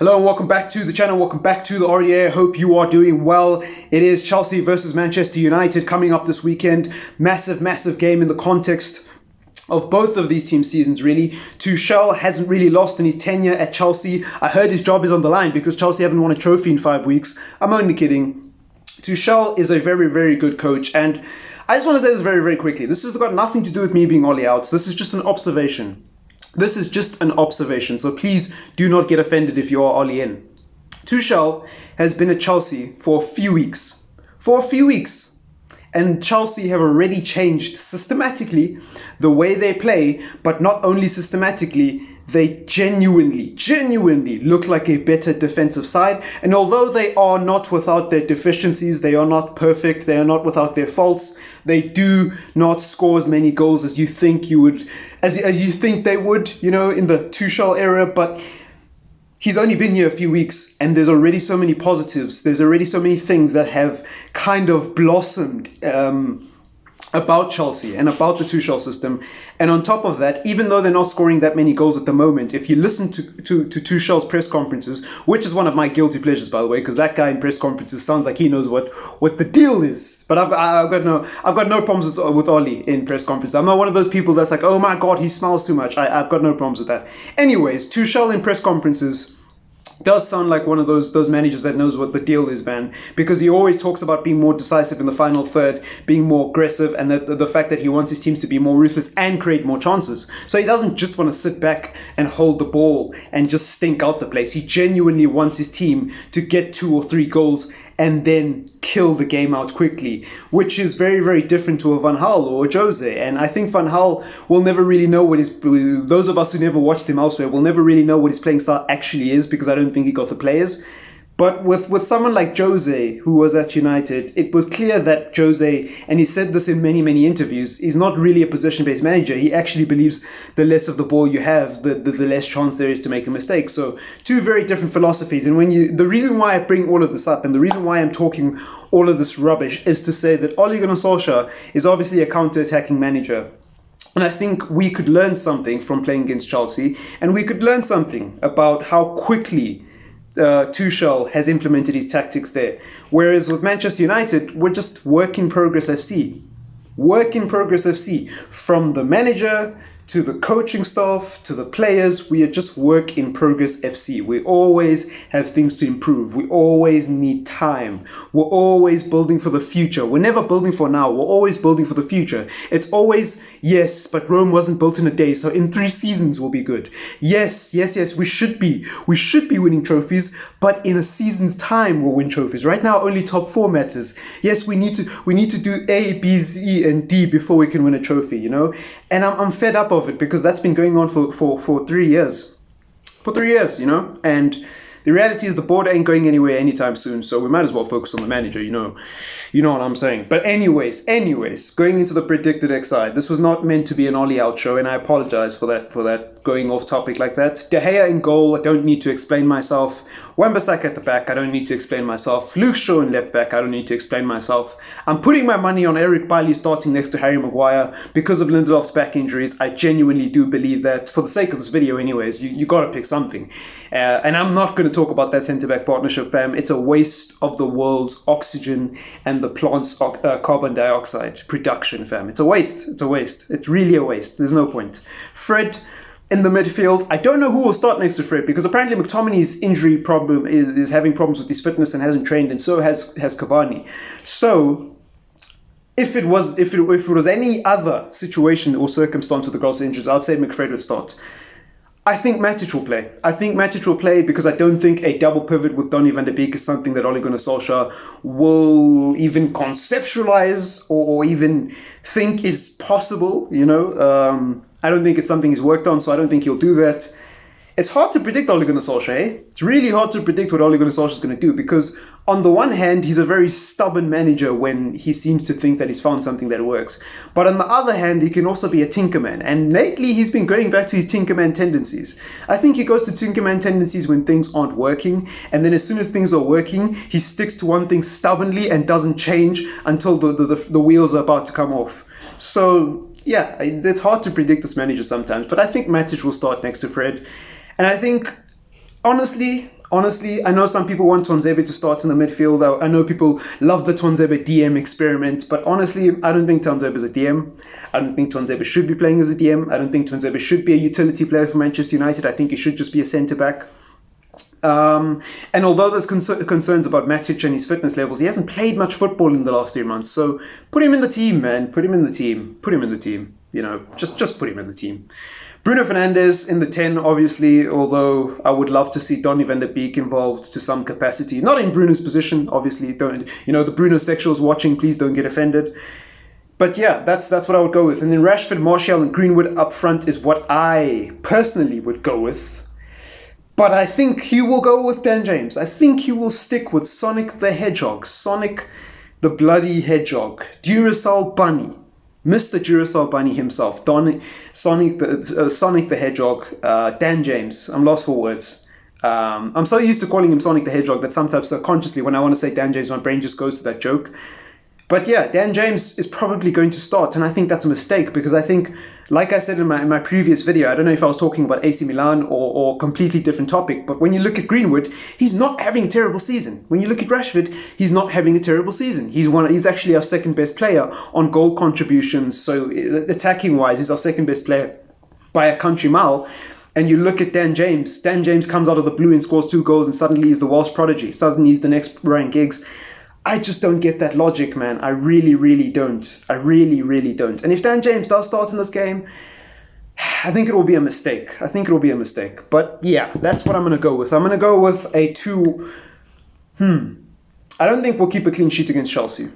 Hello and welcome back to the channel, welcome back to the RDA. I hope you are doing well. It is Chelsea versus Manchester United coming up this weekend. Massive game in the context of both of these team seasons, really. Tuchel hasn't really lost in his tenure at Chelsea. I heard his job is on the line because Chelsea haven't won a trophy in 5 weeks. I'm only kidding. Tuchel is a very good coach, and I just want to say this very quickly. This has got nothing to do with me being Ollie out. This is just an observation. This is just an observation, so please do not get offended if you are Ollie in. Tuchel has been at Chelsea for a few weeks. And Chelsea have already changed systematically the way they play, but not only systematically, they genuinely look like a better defensive side. And although they are not without their deficiencies, they are not perfect, they are not without their faults, they do not score as many goals as you think you would, as you think they would, you know, in the Tuchel era. But he's only been here a few weeks and there's already so many positives. There's already so many things that have kind of blossomed about Chelsea and about the Tuchel system. And on top of that, even though they're not scoring that many goals at the moment, if you listen to Tuchel's press conferences, which is one of my guilty pleasures, by the way, because that guy in press conferences sounds like he knows what the deal is. But I've got no problems with Ollie in press conferences. I'm not one of those people that's like, oh my God, he smiles too much. I've got no problems with that. Anyways, Tuchel in press conferences does sound like one of those managers that knows what the deal is, man, because he always talks about being more decisive in the final third, being more aggressive, and the fact that he wants his teams to be more ruthless and create more chances. So he doesn't just want to sit back and hold the ball and just stink out the place. He genuinely wants his team to get 2 or 3 goals and then kill the game out quickly, which is very different to a Van Gaal or a Jose. And I think Van Gaal will never really know those of us who never watched him elsewhere will never really know what his playing style actually is, because I don't think he got the players. But with someone like Jose, who was at United, it was clear that Jose, and he said this in many interviews, is not really a position-based manager. He actually believes the less of the ball you have, the less chance there is to make a mistake. So 2 very different philosophies. And the reason why I bring all of this up and the reason why I'm talking all of this rubbish is to say that Ole Gunnar Solskjaer is obviously a counter-attacking manager. And I think we could learn something from playing against Chelsea, and we could learn something about how quickly Tuchel has implemented his tactics there. Whereas with Manchester United, we're just work in progress FC. Work in progress FC. From the manager to the coaching staff to the players, we are just work in progress FC. We always have things to improve. We always need time. We're always building for the future. We're never building for now. We're always building for the future. It's always, yes, but Rome wasn't built in a day, so in 3 seasons we'll be good. Yes, we should be. We should be winning trophies, but in a season's time we'll win trophies. Right now only top 4 matters. Yes, we need to do A, B, C, and D before we can win a trophy, you know? And I'm fed up of it, because that's been going on for 3 years. For 3 years, you know? And the reality is the board ain't going anywhere anytime soon, so we might as well focus on the manager, you know what I'm saying. But anyways, going into the predicted XI, this was not meant to be an Ollie out show, and I apologize for that going off topic like that. De Gea in goal, I don't need to explain myself. Wan-Bissaka at the back, I don't need to explain myself. Luke Shaw in left back, I don't need to explain myself. I'm putting my money on Eric Bailly starting next to Harry Maguire because of Lindelof's back injuries. I genuinely do believe that, for the sake of this video anyways, you got to pick something. And I'm not going to talk about that centre-back partnership, fam. It's a waste of the world's oxygen and the plant's carbon dioxide production, fam. It's a waste. It's really a waste. There's no point. Fred in the midfield, I don't know who will start next to Fred, because apparently McTominay's injury problem is having problems with his fitness and hasn't trained, and so has Cavani. So if it was any other situation or circumstance with the Gaal injuries, I'd say McFred would start. I think Matic will play. Because I don't think a double pivot with Donny van de Beek is something that Ole Gunnar Solskjaer will even conceptualize or even think is possible, you know. I don't think it's something he's worked on, so I don't think he'll do that. It's hard to predict Ole Gunnar Solskjaer. It's really hard to predict what Ole Gunnar Solskjaer is going to do, because on the one hand, he's a very stubborn manager when he seems to think that he's found something that works. But on the other hand, he can also be a tinkerman. And lately, he's been going back to his tinkerman tendencies. I think he goes to tinkerman tendencies when things aren't working. And then as soon as things are working, he sticks to one thing stubbornly and doesn't change until the wheels are about to come off. So yeah, it's hard to predict this manager sometimes. But I think Matic will start next to Fred. And I think, honestly, Honestly, I know some people want Tuanzebe to start in the midfield. I know people love the Tuanzebe DM experiment, but honestly, I don't think Tuanzebe is a DM. I don't think Tuanzebe should be playing as a DM. I don't think Tuanzebe should be a utility player for Manchester United. I think he should just be a centre-back. And although there's concerns about Matic and his fitness levels, he hasn't played much football in the last 3 months. So put him in the team, man. Put him in the team. Put him in the team. You know, just put him in the team. Bruno Fernandes in the 10, obviously, although I would love to see Donny van der Beek involved to some capacity. Not in Bruno's position, obviously. Don't, you know, the Bruno sexuals watching, please don't get offended. But yeah, that's what I would go with. And then Rashford, Martial, and Greenwood up front is what I personally would go with. But I think he will go with Dan James. I think he will stick with Sonic the Hedgehog. Sonic the bloody Hedgehog. Duracell Bunny. Mr. Duracell Bunny himself. Sonic the Hedgehog. Dan James. I'm lost for words. I'm so used to calling him Sonic the Hedgehog that sometimes subconsciously when I want to say Dan James, my brain just goes to that joke. But yeah, Dan James is probably going to start, and I think that's a mistake because I think, like I said in my previous video, I don't know if I was talking about AC Milan or completely different topic, but when you look at Greenwood, he's not having a terrible season. When you look at Rashford, he's not having a terrible season. He's actually our second best player on goal contributions, so attacking wise, he's our second best player by a country mile. And you look at Dan James comes out of the blue and scores 2 goals, and suddenly he's the Welsh prodigy. Suddenly he's the next Ryan Giggs. I just don't get that logic, man. I really, really don't. I really, really don't. And if Dan James does start in this game, I think it will be a mistake. But yeah, that's what I'm going to go with. I'm going to go with a 2. I don't think we'll keep a clean sheet against Chelsea.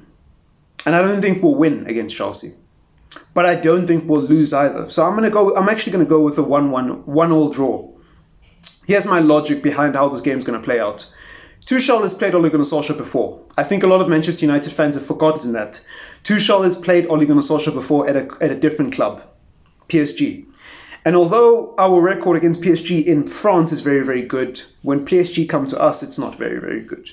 And I don't think we'll win against Chelsea. But I don't think we'll lose either. So I'm actually going to go with a 1-1, 1-1 draw. Here's my logic behind how this game's going to play out. Tuchel has played Ole Gunnar Solskjaer before. I think a lot of Manchester United fans have forgotten that. Tuchel has played Ole Gunnar Solskjaer before at a different club, PSG. And although our record against PSG in France is very, very good, when PSG come to us, it's not very, very good.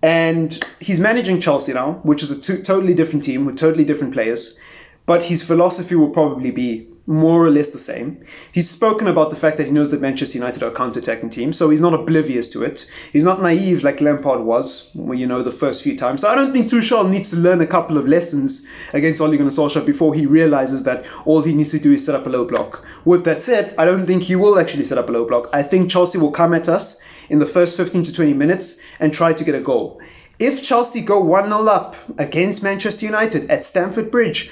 And he's managing Chelsea now, which is a totally different team with totally different players. But his philosophy will probably be more or less the same. He's spoken about the fact that he knows that Manchester United are a counter-attacking team, so he's not oblivious to it. He's not naive like Lampard was, the first few times. So I don't think Tuchel needs to learn a couple of lessons against Ole Gunnar Solskjaer before he realizes that all he needs to do is set up a low block. With that said, I don't think he will actually set up a low block. I think Chelsea will come at us in the first 15 to 20 minutes and try to get a goal. If Chelsea go 1-0 up against Manchester United at Stamford Bridge,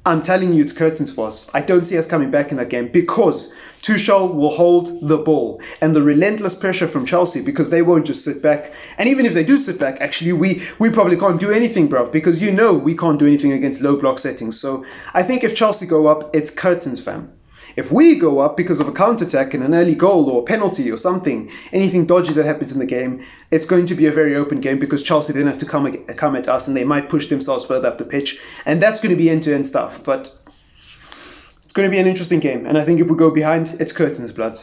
I'm telling you, it's curtains for us. I don't see us coming back in that game because Tuchel will hold the ball and the relentless pressure from Chelsea because they won't just sit back. And even if they do sit back, actually, we probably can't do anything, bruv, because we can't do anything against low block settings. So I think if Chelsea go up, it's curtains, fam. If we go up because of a counter-attack and an early goal or a penalty or something, anything dodgy that happens in the game, it's going to be a very open game because Chelsea then have to come at us and they might push themselves further up the pitch. And that's going to be end-to-end stuff. But it's going to be an interesting game. And I think if we go behind, it's curtains, blood.